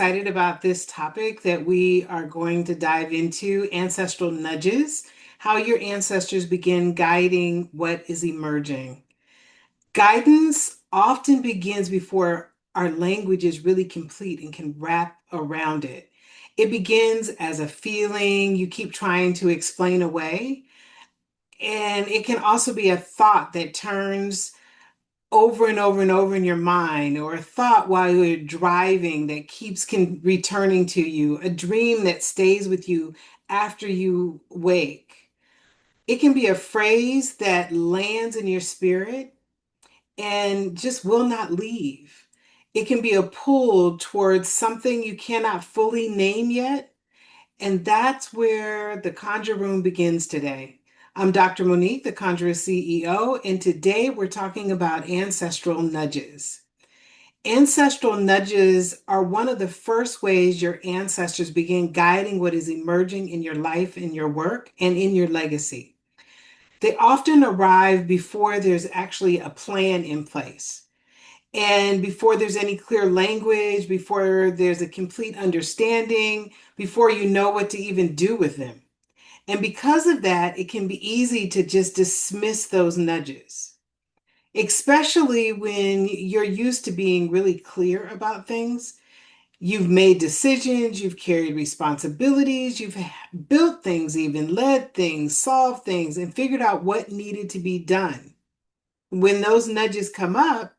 Excited about this topic that we are going to dive into ancestral nudges, how your ancestors begin guiding what is emerging. Guidance often begins before our language is really complete and can wrap around it. It begins as a feeling you keep trying to explain away, and it can also be a thought that turns over and over and over in your mind, or a thought while you're driving that returning to you, a dream that stays with you after you wake. It can be a phrase that lands in your spirit and just will not leave. It can be a pull towards something you cannot fully name yet, and that's where the Conjure Room begins today. I'm Dr. MoNique, the Conjure CEO, and today we're talking about ancestral nudges. Ancestral nudges are one of the first ways your ancestors begin guiding what is emerging in your life, in your work, and in your legacy. They often arrive before there's actually a plan in place. And before there's any clear language, before there's a complete understanding, before you know what to even do with them. And because of that, it can be easy to just dismiss those nudges, especially when you're used to being really clear about things. You've made decisions, you've carried responsibilities, you've built things, even led things, solved things, and figured out what needed to be done. When those nudges come up,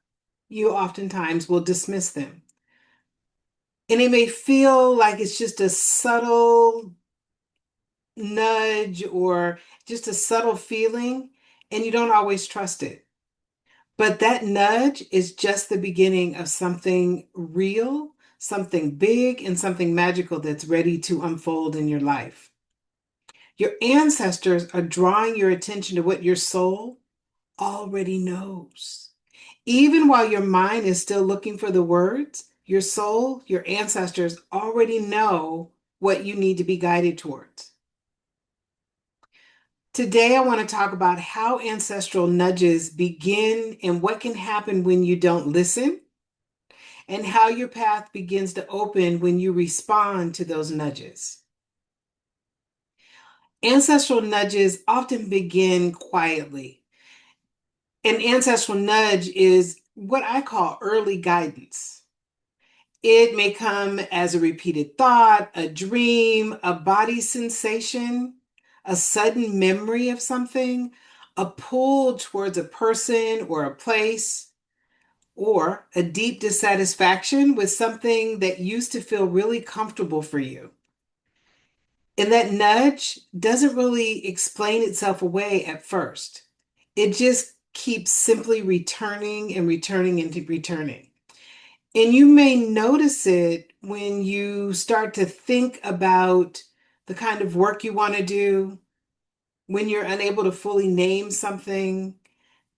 you oftentimes will dismiss them. And it may feel like it's just a subtle nudge or just a subtle feeling, and you don't always trust it. But that nudge is just the beginning of something real, something big, and something magical that's ready to unfold in your life. Your ancestors are drawing your attention to what your soul already knows. Even while your mind is still looking for the words, your soul, your ancestors already know what you need to be guided towards. Today, I want to talk about how ancestral nudges begin and what can happen when you don't listen, and how your path begins to open when you respond to those nudges. Ancestral nudges often begin quietly. An ancestral nudge is what I call early guidance. It may come as a repeated thought, a dream, a body sensation, a sudden memory of something, a pull towards a person or a place, or a deep dissatisfaction with something that used to feel really comfortable for you. And that nudge doesn't really explain itself away at first. It just keeps simply returning and returning and returning. And you may notice it when you start to think about the kind of work you want to do, when you're unable to fully name something.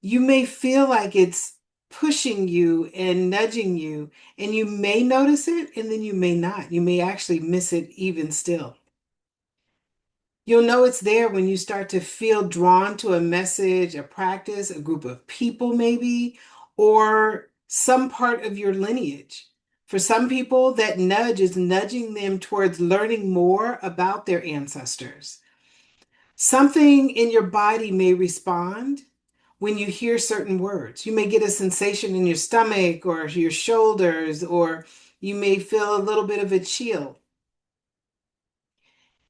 You may feel like it's pushing you and nudging you, and you may notice it, and then you may not. You may actually miss it even still. You'll know it's there when you start to feel drawn to a message, a practice, a group of people, maybe, or some part of your lineage. For some people, that nudge is nudging them towards learning more about their ancestors. Something in your body may respond when you hear certain words. You may get a sensation in your stomach or your shoulders, or you may feel a little bit of a chill.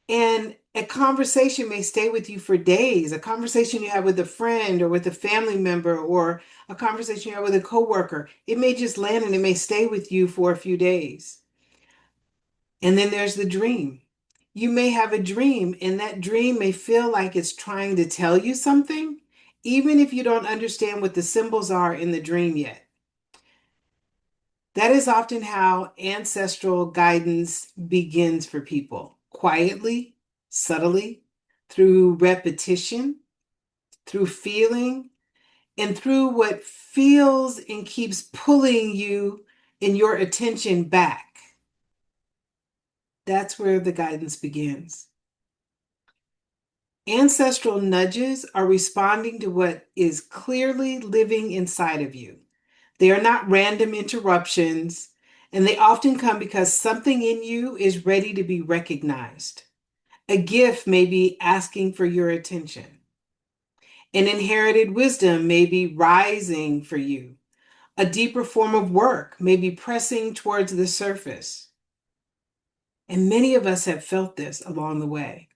And a conversation may stay with you for days. A conversation you have with a friend or with a family member, or a conversation you have with a coworker. It may just land and it may stay with you for a few days. And then there's the dream. You may have a dream, and that dream may feel like it's trying to tell you something, even if you don't understand what the symbols are in the dream yet. That is often how ancestral guidance begins for people, quietly, subtly, through repetition, through feeling, and through what feels and keeps pulling you and your attention back. That's where the guidance begins. Ancestral nudges are responding to what is clearly living inside of you. They are not random interruptions, And they often come because something in you is ready to be recognized. A gift may be asking for your attention. An inherited wisdom may be rising for you. A deeper form of work may be pressing towards the surface. And many of us have felt this along the way.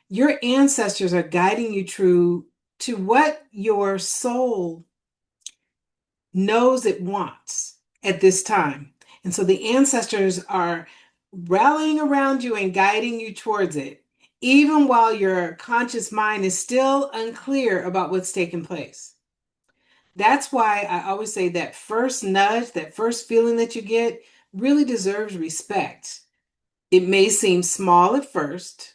Your ancestors are guiding you through to what your soul knows it wants at this time. And so the ancestors are rallying around you and guiding you towards it, even while your conscious mind is still unclear about what's taking place. That's why I always say that first nudge, that first feeling that you get, really deserves respect. It may seem small at first,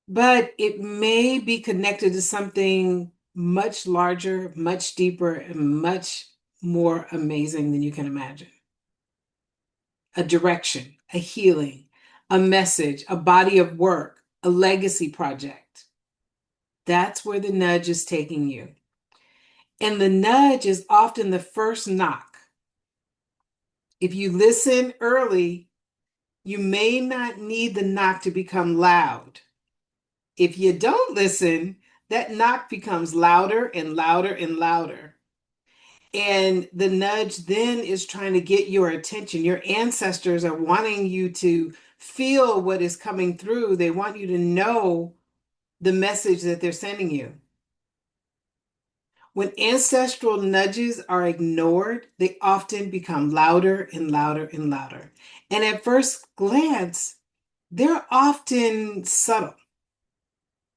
but it may be connected to something much larger, much deeper, and much more amazing than you can imagine. A direction, a healing, a message, a body of work, a legacy project. That's where the nudge is taking you. And the nudge is often the first knock. If you listen early, you may not need the knock to become loud. If you don't listen, that knock becomes louder and louder and louder. And the nudge then is trying to get your attention. Your ancestors are wanting you to feel what is coming through. They want you to know the message that they're sending you. When ancestral nudges are ignored, they often become louder and louder and louder. And at first glance, they're often subtle,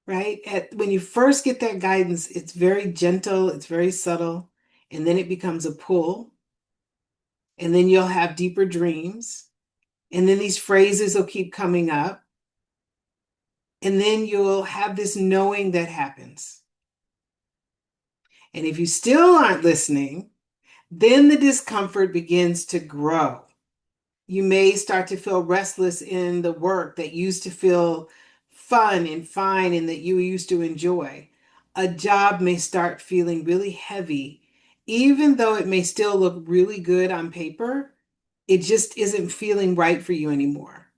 right? When you first get that guidance, it's very gentle, it's very subtle, and then it becomes a pull. And then you'll have deeper dreams. And then these phrases will keep coming up. And then you'll have this knowing that happens. And if you still aren't listening, then the discomfort begins to grow. You may start to feel restless in the work that used to feel fun and fine and that you used to enjoy. A job may start feeling really heavy, even though it may still look really good on paper. It just isn't feeling right for you anymore.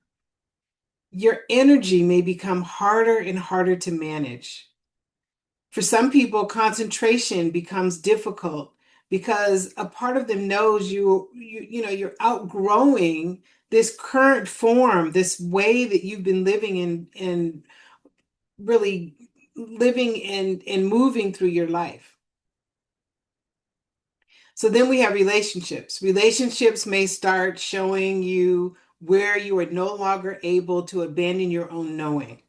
Your energy may become harder and harder to manage. For some people, concentration becomes difficult because a part of them knows you're outgrowing this current form, this way that you've been living and really living and moving through your life. So then we have relationships. Relationships may start showing you where you are no longer able to abandon your own knowing.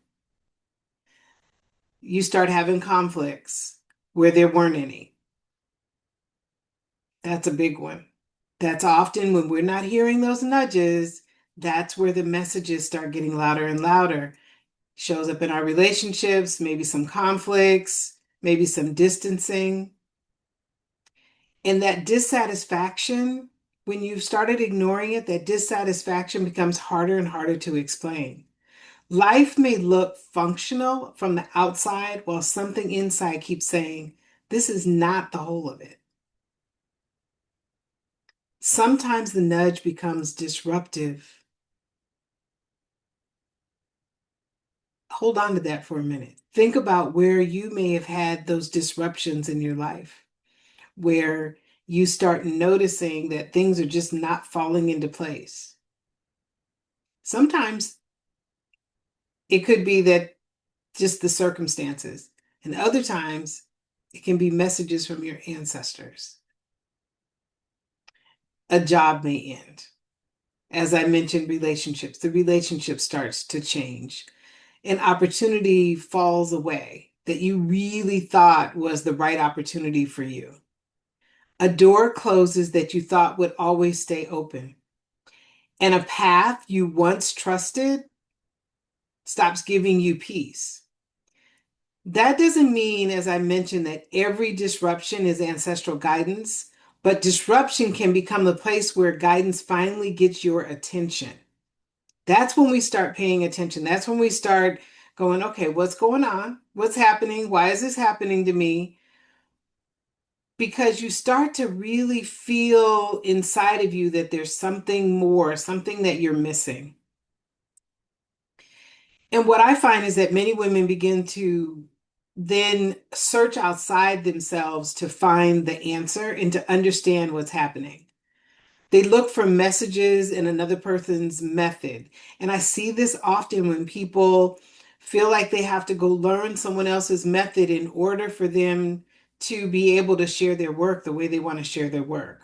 You start having conflicts where there weren't any. That's a big one. That's often when we're not hearing those nudges, that's where the messages start getting louder and louder. Shows up in our relationships, maybe some conflicts, maybe some distancing. And that dissatisfaction, when you've started ignoring it, that dissatisfaction becomes harder and harder to explain. Life may look functional from the outside while something inside keeps saying, this is not the whole of it. Sometimes the nudge becomes disruptive. Hold on to that for a minute. Think about where you may have had those disruptions in your life, where you start noticing that things are just not falling into place. Sometimes it could be that just the circumstances, and other times it can be messages from your ancestors. A job may end. As I mentioned, relationships, the relationship starts to change. An opportunity falls away that you really thought was the right opportunity for you. A door closes that you thought would always stay open. And a path you once trusted stops giving you peace. That doesn't mean, as I mentioned, that every disruption is ancestral guidance, but disruption can become the place where guidance finally gets your attention. That's when we start paying attention. That's when we start going, okay, what's going on? What's happening? Why is this happening to me? because you start to really feel inside of you that there's something more, something that you're missing. And what I find is that many women begin to then search outside themselves to find the answer and to understand what's happening. They look for messages in another person's method. And I see this often when people feel like they have to go learn someone else's method in order for them to be able to share their work the way they want to share their work.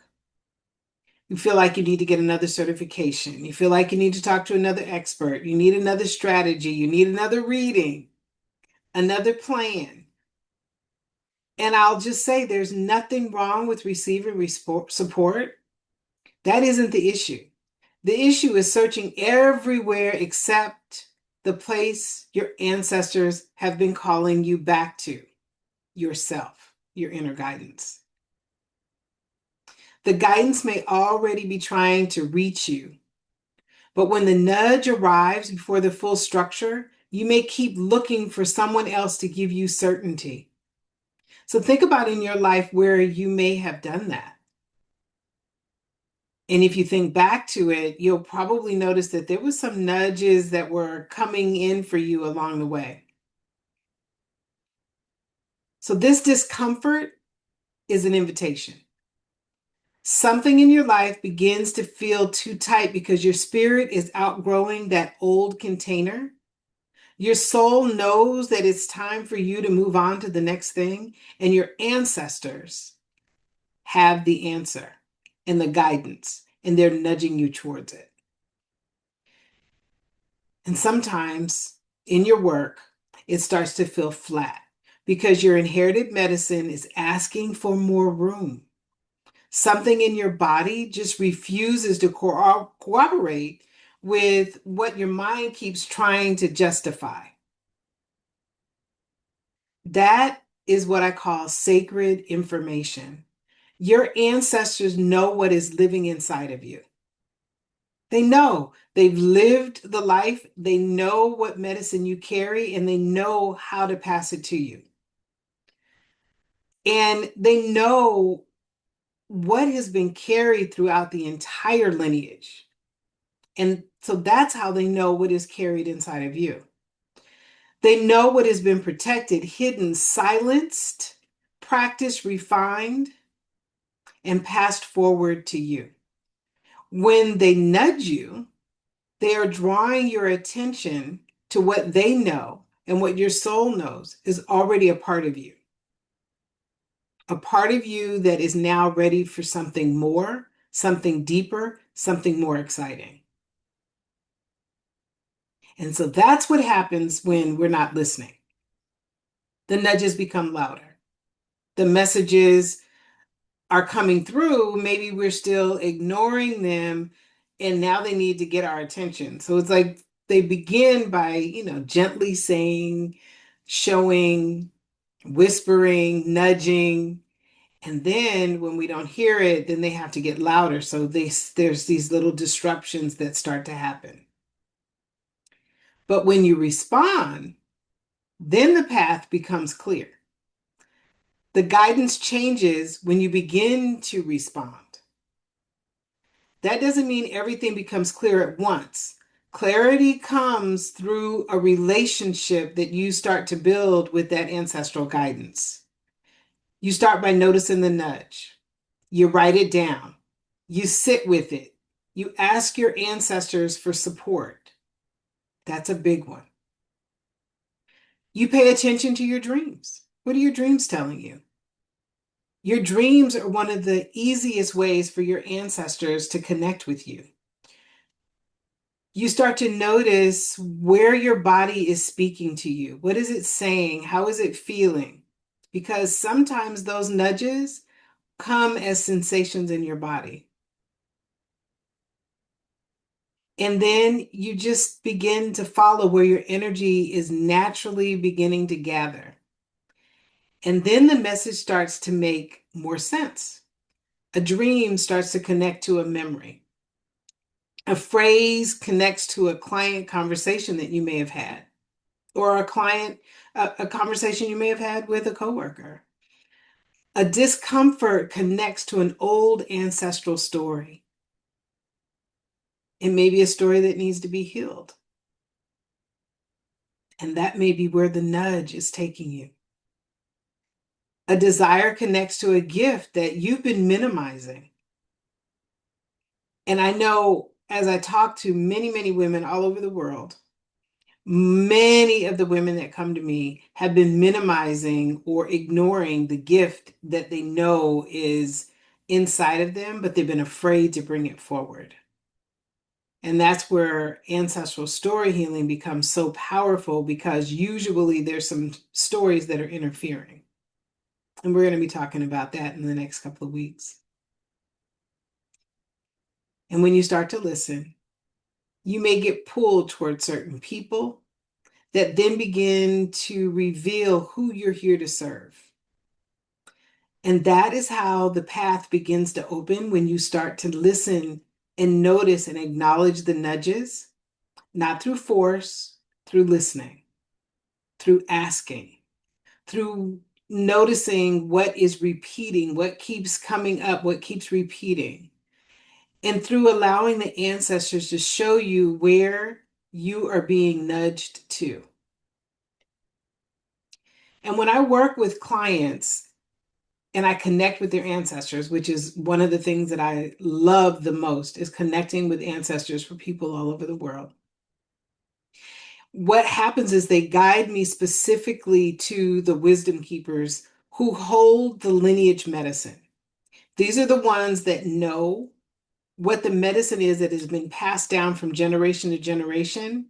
You feel like you need to get another certification. You feel like you need to talk to another expert. You need another strategy. You need another reading, another plan. And I'll just say there's nothing wrong with receiving support. That isn't the issue. The issue is searching everywhere except the place your ancestors have been calling you back to, yourself, your inner guidance. The guidance may already be trying to reach you, but when the nudge arrives before the full structure, you may keep looking for someone else to give you certainty. So think about in your life where you may have done that. And if you think back to it, you'll probably notice that there was some nudges that were coming in for you along the way. So this discomfort is an invitation. Something in your life begins to feel too tight because your spirit is outgrowing that old container. Your soul knows that it's time for you to move on to the next thing, and your ancestors have the answer and the guidance, and they're nudging you towards it. And sometimes in your work, it starts to feel flat because your inherited medicine is asking for more room. Something in your body just refuses to cooperate with what your mind keeps trying to justify. That is what I call sacred information. Your ancestors know what is living inside of you. They know they've lived the life, they know what medicine you carry, and they know how to pass it to you. And they know what has been carried throughout the entire lineage. And so that's how they know what is carried inside of you. They know what has been protected, hidden, silenced, practiced, refined, and passed forward to you. When they nudge you, they are drawing your attention to what they know and what your soul knows is already a part of you. A part of you that is now ready for something more, something deeper, something more exciting. And so that's what happens when we're not listening. The nudges become louder. The messages are coming through. Maybe we're still ignoring them, and now they need to get our attention. So it's like they begin by, gently saying, showing, whispering, nudging. And then when we don't hear it, then they have to get louder. So there's these little disruptions that start to happen. But when you respond, then the path becomes clear. The guidance changes when you begin to respond. That doesn't mean everything becomes clear at once. Clarity comes through a relationship that you start to build with that ancestral guidance. You start by noticing the nudge. You write it down. You sit with it. You ask your ancestors for support. That's a big one. You pay attention to your dreams. What are your dreams telling you? Your dreams are one of the easiest ways for your ancestors to connect with you. You start to notice where your body is speaking to you. What is it saying? How is it feeling? Because sometimes those nudges come as sensations in your body. And then you just begin to follow where your energy is naturally beginning to gather. And then the message starts to make more sense. A dream starts to connect to a memory. A phrase connects to a client conversation that you may have had, or a conversation you may have had with a coworker. A discomfort connects to an old ancestral story. It may be a story that needs to be healed. And that may be where the nudge is taking you. A desire connects to a gift that you've been minimizing. And I know as I talk to many, many women all over the world, many of the women that come to me have been minimizing or ignoring the gift that they know is inside of them, but they've been afraid to bring it forward. And that's where ancestral story healing becomes so powerful, because usually there's some stories that are interfering. And we're going to be talking about that in the next couple of weeks. And when you start to listen, you may get pulled towards certain people that then begin to reveal who you're here to serve. And that is how the path begins to open, when you start to listen and notice and acknowledge the nudges, not through force, through listening, through asking, through noticing what is repeating, what keeps coming up, what keeps repeating, and through allowing the ancestors to show you where you are being nudged to. And when I work with clients and I connect with their ancestors, which is one of the things that I love the most, is connecting with ancestors for people all over the world. What happens is they guide me specifically to the wisdom keepers who hold the lineage medicine. These are the ones that know what the medicine is that has been passed down from generation to generation.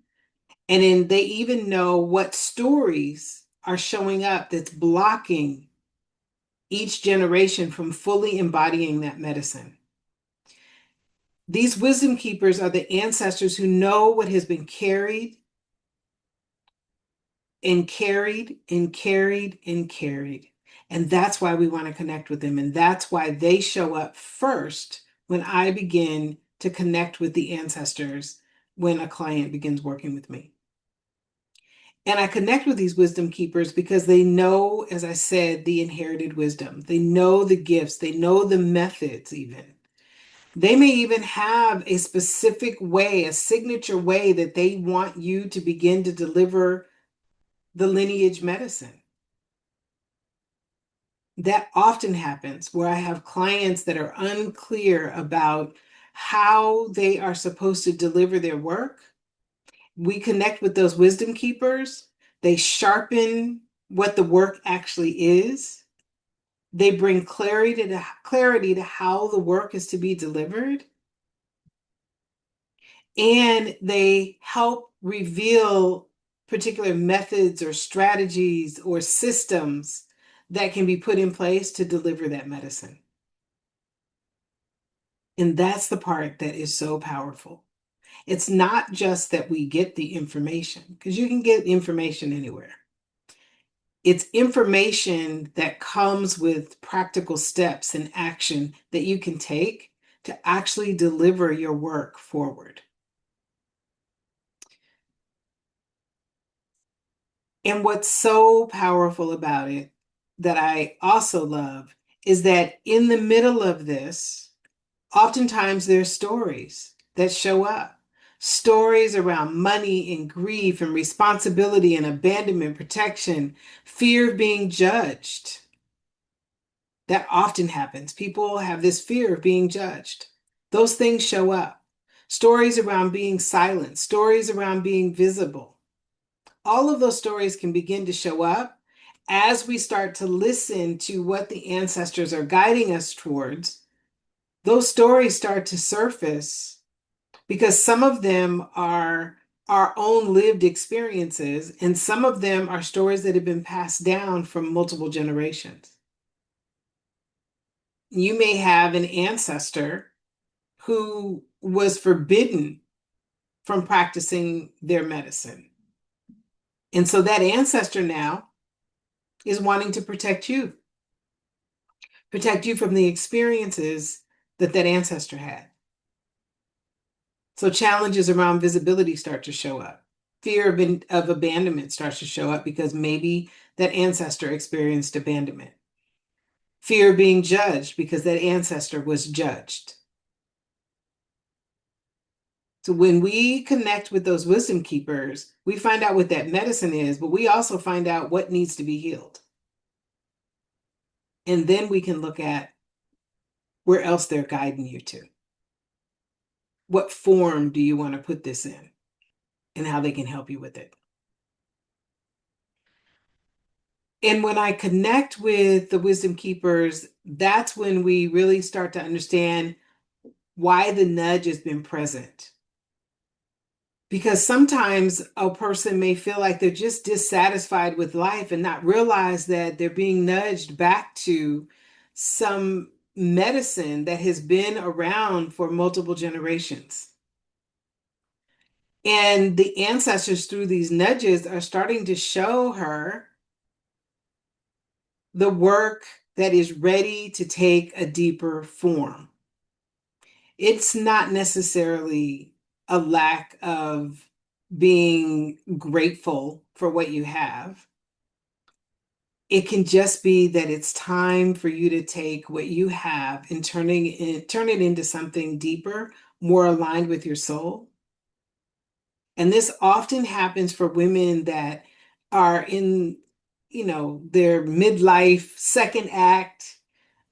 And then they even know what stories are showing up that's blocking each generation from fully embodying that medicine. These wisdom keepers are the ancestors who know what has been carried and carried and carried and carried. And that's why we want to connect with them. And that's why they show up first when I begin to connect with the ancestors, when a client begins working with me. And I connect with these wisdom keepers because they know, as I said, the inherited wisdom. They know the gifts. They know the methods even. They may even have a specific way, a signature way that they want you to begin to deliver the lineage medicine. That often happens where I have clients that are unclear about how they are supposed to deliver their work. We connect with those wisdom keepers. They sharpen what the work actually is. They bring clarity to how the work is to be delivered. And they help reveal particular methods or strategies or systems that can be put in place to deliver that medicine. And that's the part that is so powerful. It's not just that we get the information, because you can get information anywhere. It's information that comes with practical steps and action that you can take to actually deliver your work forward. And what's so powerful about it that I also love is that in the middle of this, oftentimes there's stories that show up. Stories around money and grief and responsibility and abandonment, protection, fear of being judged. That often happens. People have this fear of being judged. Those things show up. Stories around being silent, stories around being visible. All of those stories can begin to show up as we start to listen to what the ancestors are guiding us towards. Those stories start to surface because some of them are our own lived experiences, and some of them are stories that have been passed down from multiple generations. You may have an ancestor who was forbidden from practicing their medicine. And so that ancestor now is wanting to protect you from the experiences that that ancestor had. So challenges around visibility start to show up. Fear of abandonment starts to show up because maybe that ancestor experienced abandonment. Fear of being judged because that ancestor was judged. So when we connect with those wisdom keepers, we find out what that medicine is, but we also find out what needs to be healed. And then we can look at where else they're guiding you to. What form do you want to put this in and how they can help you with it? And when I connect with the wisdom keepers, that's when we really start to understand why the nudge has been present. Because sometimes a person may feel like they're just dissatisfied with life and not realize that they're being nudged back to some medicine that has been around for multiple generations. And the ancestors, through these nudges, are starting to show her the work that is ready to take a deeper form. It's not necessarily a lack of being grateful for what you have. It can just be that it's time for you to take what you have and turn it into something deeper, more aligned with your soul. And this often happens for women that are in, their midlife second act.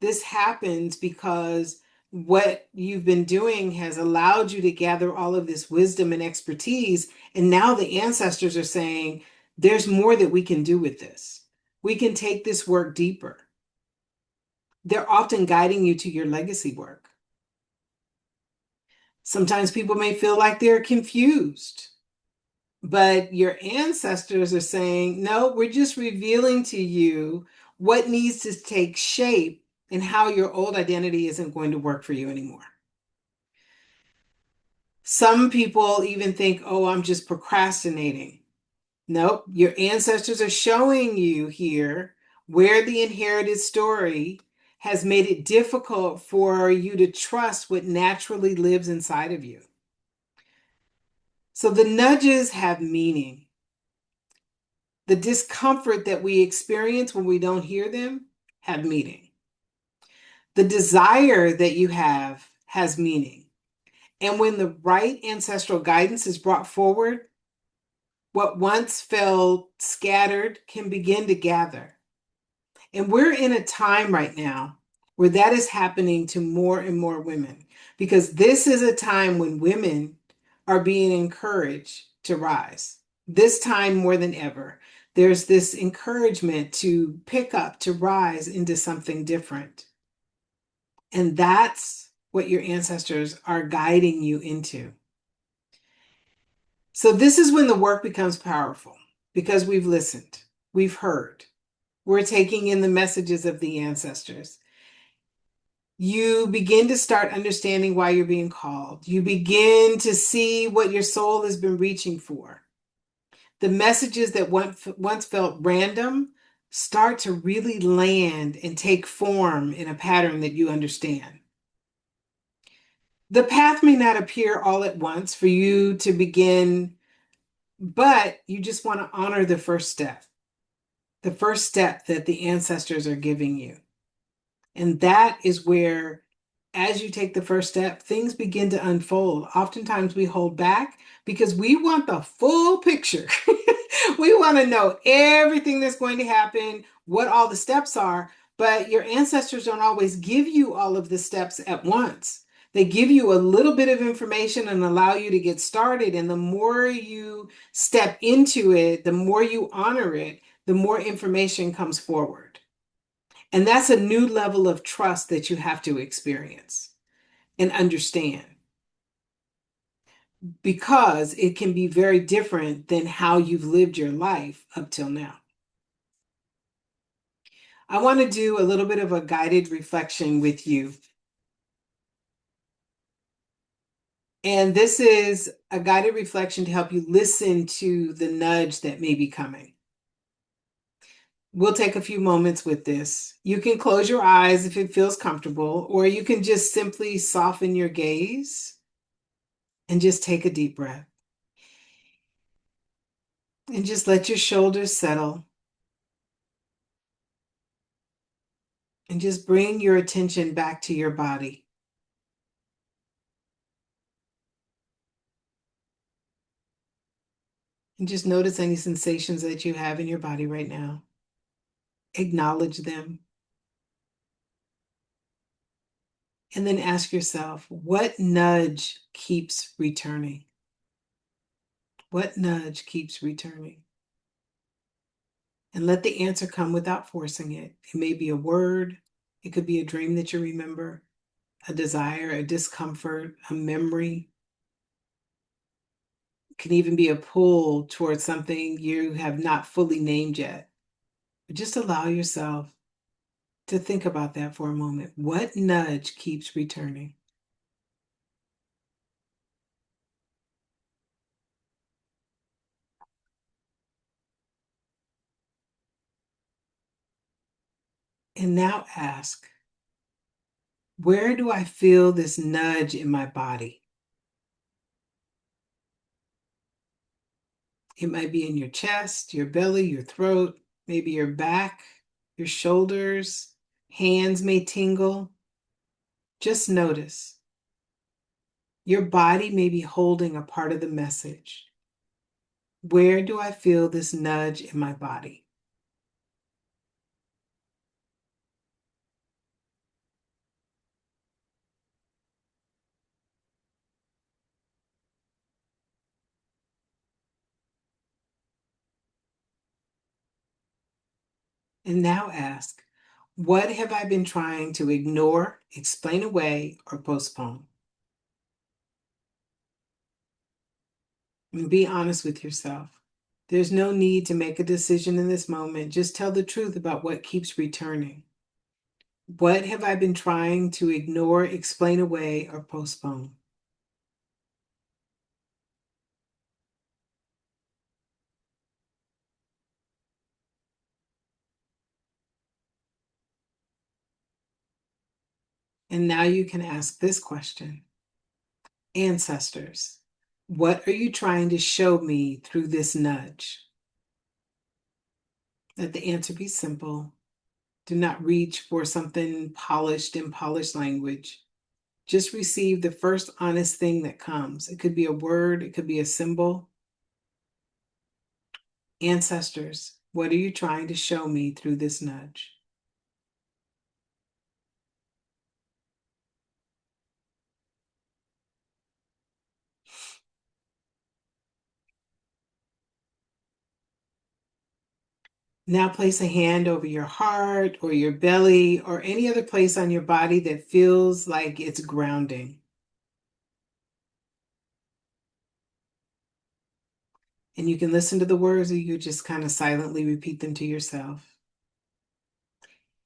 This happens because what you've been doing has allowed you to gather all of this wisdom and expertise. And now the ancestors are saying, there's more that we can do with this. We can take this work deeper. They're often guiding you to your legacy work. Sometimes people may feel like they're confused, but your ancestors are saying, no, we're just revealing to you what needs to take shape and how your old identity isn't going to work for you anymore. Some people even think, oh, I'm just procrastinating. Nope, your ancestors are showing you here where the inherited story has made it difficult for you to trust what naturally lives inside of you. So the nudges have meaning. The discomfort that we experience when we don't hear them have meaning. The desire that you have has meaning. And when the right ancestral guidance is brought forward, what once felt scattered can begin to gather. And we're in a time right now where that is happening to more and more women, because this is a time when women are being encouraged to rise. This time more than ever, there's this encouragement to pick up, to rise into something different. And that's what your ancestors are guiding you into. So this is when the work becomes powerful, because we've listened, we've heard, we're taking in the messages of the ancestors. You begin to start understanding why you're being called. You begin to see what your soul has been reaching for. The messages that once felt random start to really land and take form in a pattern that you understand. The path may not appear all at once for you to begin, but you just want to honor the first step that the ancestors are giving you. And that is where, as you take the first step, things begin to unfold. Oftentimes we hold back because we want the full picture. We want to know everything that's going to happen, what all the steps are, but your ancestors don't always give you all of the steps at once. They give you a little bit of information and allow you to get started. And the more you step into it, the more you honor it, the more information comes forward. And that's a new level of trust that you have to experience and understand, because it can be very different than how you've lived your life up till now. I want to do a little bit of a guided reflection with you. And this is a guided reflection to help you listen to the nudge that may be coming. We'll take a few moments with this. You can close your eyes if it feels comfortable, or you can just simply soften your gaze and just take a deep breath. And just let your shoulders settle. And just bring your attention back to your body. And just notice any sensations that you have in your body right now. Acknowledge them. And then ask yourself, what nudge keeps returning? What nudge keeps returning? And let the answer come without forcing it. It may be a word, it could be a dream that you remember, a desire, a discomfort, a memory. It can even be a pull towards something you have not fully named yet. But just allow yourself to think about that for a moment. What nudge keeps returning? And now ask, where do I feel this nudge in my body? It might be in your chest, your belly, your throat, maybe your back, your shoulders, hands may tingle. Just notice. Your body may be holding a part of the message. Where do I feel this nudge in my body? And now ask, what have I been trying to ignore, explain away, or postpone? And be honest with yourself. There's no need to make a decision in this moment. Just tell the truth about what keeps returning. What have I been trying to ignore, explain away, or postpone? And now you can ask this question. Ancestors, what are you trying to show me through this nudge? Let the answer be simple. Do not reach for something polished in polished language. Just receive the first honest thing that comes. It could be a word, it could be a symbol. Ancestors, what are you trying to show me through this nudge? Now place a hand over your heart or your belly or any other place on your body that feels like it's grounding. And you can listen to the words or you just kind of silently repeat them to yourself.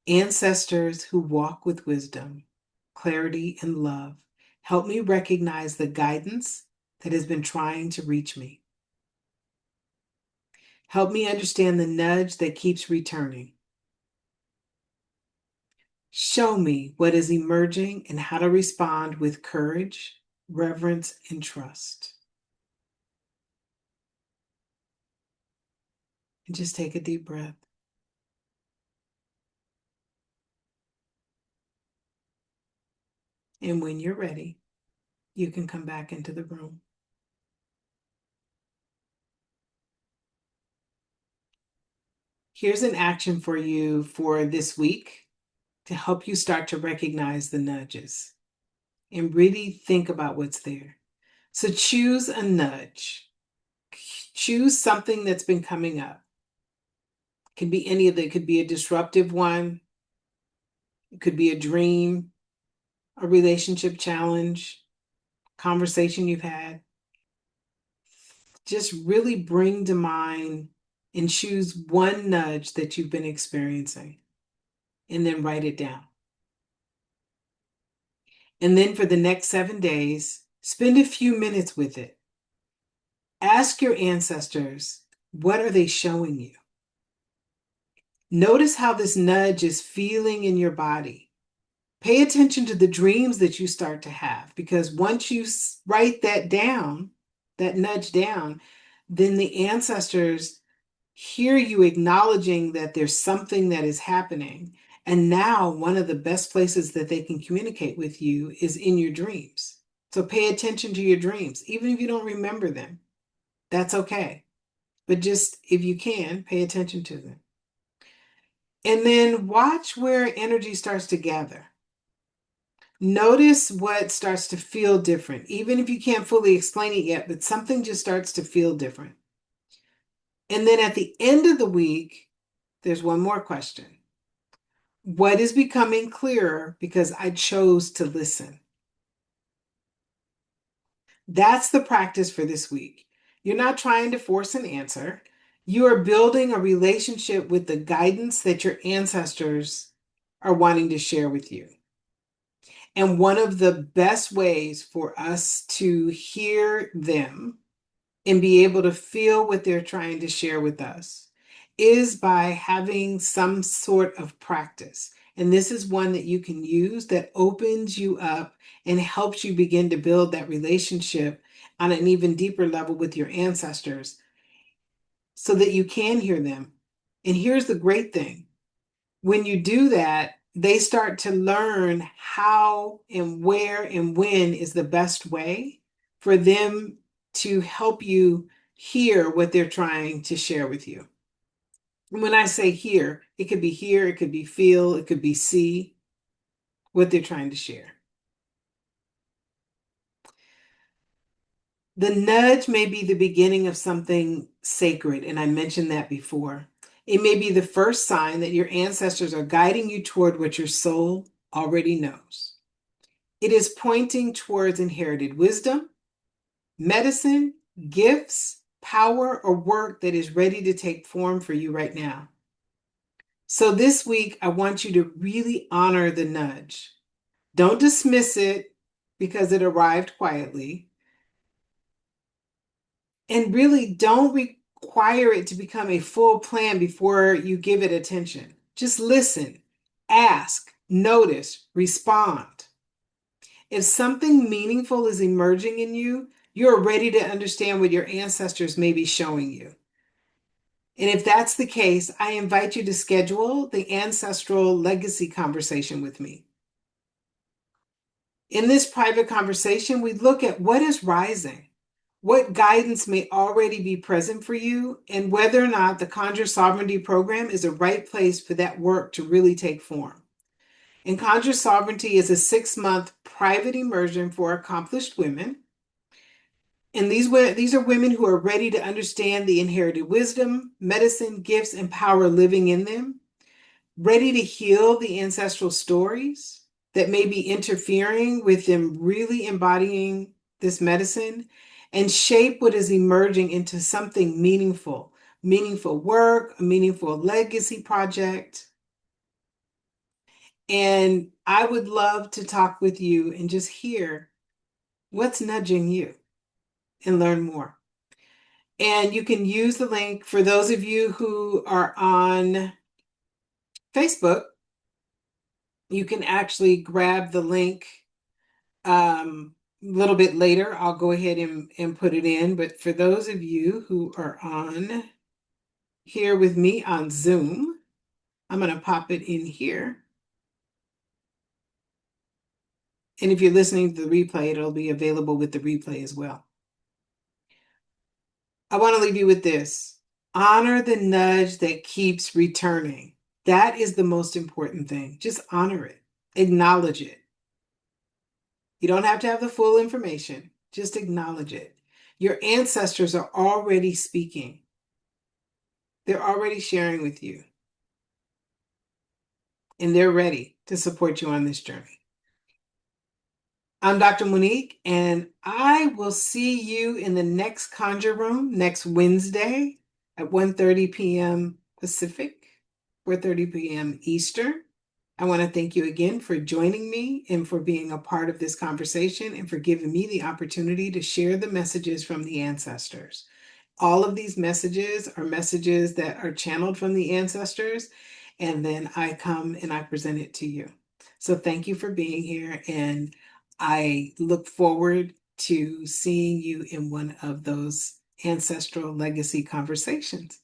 Ancestors who walk with wisdom, clarity, and love, help me recognize the guidance that has been trying to reach me. Help me understand the nudge that keeps returning. Show me what is emerging and how to respond with courage, reverence, and trust. And just take a deep breath. And when you're ready, you can come back into the room. Here's an action for you for this week to help you start to recognize the nudges and really think about what's there. So choose a nudge. Choose something that's been coming up. It could be any of them. It could be a disruptive one. It could be a dream, a relationship challenge, conversation you've had. Just really bring to mind and choose one nudge that you've been experiencing and then write it down. And then for the next 7 days, spend a few minutes with it. Ask your ancestors, what are they showing you? Notice how this nudge is feeling in your body. Pay attention to the dreams that you start to have, because once you write that down, that nudge down, then the ancestors hear you acknowledging that there's something that is happening, And now one of the best places that they can communicate with you is in your dreams. So pay attention to your dreams, even if you don't remember them. That's okay. But just if you can, pay attention to them. And then watch where energy starts to gather. Notice what starts to feel different, even if you can't fully explain it yet, but something just starts to feel different. And then at the end of the week, there's one more question. What is becoming clearer because I chose to listen? That's the practice for this week. You're not trying to force an answer. You are building a relationship with the guidance that your ancestors are wanting to share with you. And one of the best ways for us to hear them and be able to feel what they're trying to share with us is by having some sort of practice. And this is one that you can use that opens you up and helps you begin to build that relationship on an even deeper level with your ancestors so that you can hear them. And here's the great thing. When you do that, they start to learn how and where and when is the best way for them to help you hear what they're trying to share with you. And when I say hear, it could be hear, it could be feel, it could be see what they're trying to share. The nudge may be the beginning of something sacred, and I mentioned that before. It may be the first sign that your ancestors are guiding you toward what your soul already knows. It is pointing towards inherited wisdom, medicine, gifts, power, or work that is ready to take form for you right now. So this week, I want you to really honor the nudge. Don't dismiss it because it arrived quietly. And really don't require it to become a full plan before you give it attention. Just listen, ask, notice, respond. If something meaningful is emerging in you, you're ready to understand what your ancestors may be showing you. And if that's the case, I invite you to schedule the ancestral legacy conversation with me. In this private conversation, we look at what is rising, what guidance may already be present for you, and whether or not the Conjure Sovereignty program is the right place for that work to really take form. And Conjure Sovereignty is a 6-month private immersion for accomplished women. And these are women who are ready to understand the inherited wisdom, medicine, gifts, and power living in them, ready to heal the ancestral stories that may be interfering with them really embodying this medicine, and shape what is emerging into something meaningful, meaningful work, a meaningful legacy project. And I would love to talk with you and just hear what's nudging you and learn more. And you can use the link for those of you who are on Facebook. You can actually grab the link a little bit later. I'll go ahead and put it in. But for those of you who are on here with me on Zoom, I'm going to pop it in here. And if you're listening to the replay, it'll be available with the replay as well. I want to leave you with this. Honor the nudge that keeps returning. That is the most important thing. Just honor it. Acknowledge it. You don't have to have the full information. Just acknowledge it. Your ancestors are already speaking. They're already sharing with you. And they're ready to support you on this journey. I'm Dr. MoNique, and I will see you in the next Conjure Room next Wednesday at 1:30 p.m. Pacific, 4:30 p.m. Eastern. I want to thank you again for joining me and for being a part of this conversation and for giving me the opportunity to share the messages from the ancestors. All of these messages are messages that are channeled from the ancestors, and then I come and I present it to you. So thank you for being here, and I look forward to seeing you in one of those ancestral legacy conversations.